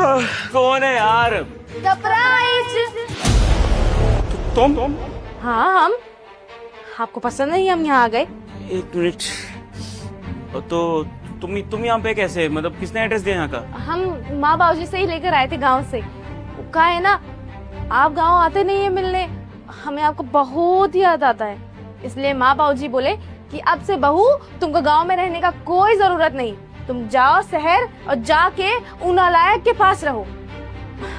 कौन है यार? सरप्राइज। तुम? हाँ हम। आपको पसंद नहीं हम यहाँ आ गए? एक मिनट। तो तुम यहाँ पे कैसे? मतलब किसने एड्रेस दिया यहाँ का? हम माँ बाबूजी से ही लेकर आए थे गांव से। कहा है ना, आप गांव आते नहीं है मिलने, हमें आपको बहुत याद आता है, इसलिए माँ बाबूजी बोले कि अब से बहू तुमको गांव में रहने का कोई जरूरत नहीं, तुम जाओ शहर और जाके उन नालायक के पास रहो।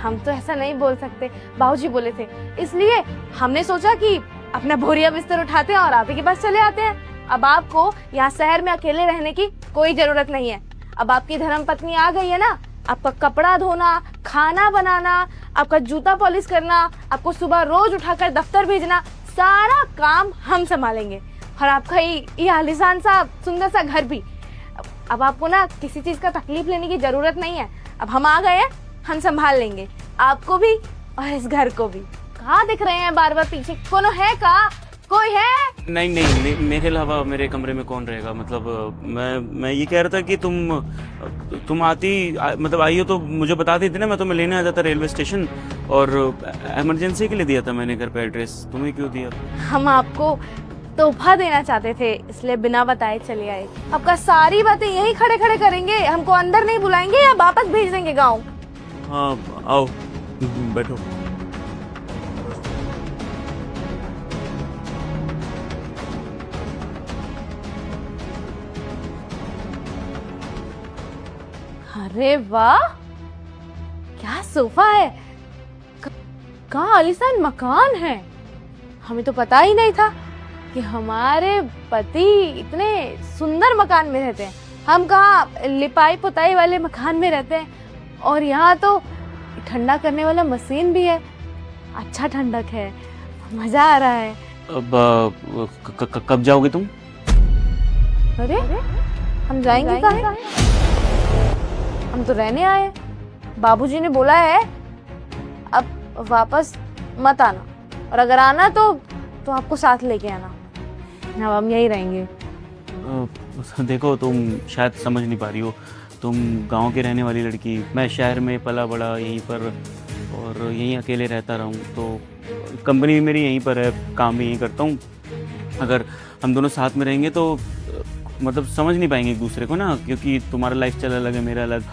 हम तो ऐसा नहीं बोल सकते, बाबूजी बोले थे, इसलिए हमने सोचा कि अपना बोरिया बिस्तर उठाते हैं और आप ही के पास चले आते हैं। अब आपको यहाँ शहर में अकेले रहने की कोई जरूरत नहीं है। अब आपकी धर्मपत्नी आ गई है ना, आपका कपड़ा धोना, खाना बनाना, आपका जूता पॉलिश करना, आपको सुबह रोज उठाकर दफ्तर भेजना, सारा काम हम संभालेंगे। और आपका ये आलीशान सा सुंदर सा घर भी। अब आपको ना किसी चीज का तकलीफ लेने की जरूरत नहीं है। अब हम आ गए हैं, हम संभाल लेंगे आपको भी और इस घर को भी। कहाँ दिख रहे हैं बार बार पीछे? कोनो है का? कोई है? नहीं, मेरे अलावा मेरे कमरे में कौन रहेगा? मतलब मैं ये कह रहा था कि तुम मतलब आई हो तो मुझे बता देती ना, मैं तुम्हें लेने आ जाता रेलवे स्टेशन। और इमरजेंसी के लिए दिया था मैंने घर पे एड्रेस, तुम्हें क्यों दिया? हम आपको तोहफा देना चाहते थे, इसलिए बिना बताए चले आए। आपका सारी बातें यही खड़े खड़े करेंगे, हमको अंदर नहीं बुलाएंगे या वापस भेज देंगे गाँव? हाँ आओ बैठो। अरे वाह, क्या सोफा है, कहाँ आलीशान मकान है। हमें तो पता ही नहीं था कि हमारे पति इतने सुंदर मकान में रहते हैं। हम कहाँ लिपाई पुताई वाले मकान में रहते हैं, और यहाँ तो ठंडा करने वाला मशीन भी है। अच्छा ठंडक है, मजा आ रहा है। अब कब जाओगे तुम? अरे हम जाएंगे कहाँ? हम तो रहने आए, बाबूजी ने बोला है अब वापस मत आना, और अगर आना तो आपको साथ लेके आना। अब हम यहीं रहेंगे। देखो तुम शायद समझ नहीं पा रही हो, तुम गांव के रहने वाली लड़की, मैं शहर में पला बड़ा यहीं पर, और यहीं अकेले रहता रहूं, तो कंपनी भी मेरी यहीं पर है, काम भी यहीं करता हूं। अगर हम दोनों साथ में रहेंगे तो मतलब समझ नहीं पाएंगे एक दूसरे को ना, क्योंकि तुम्हारा लाइफस्टाइल अलग है, मेरा अलग।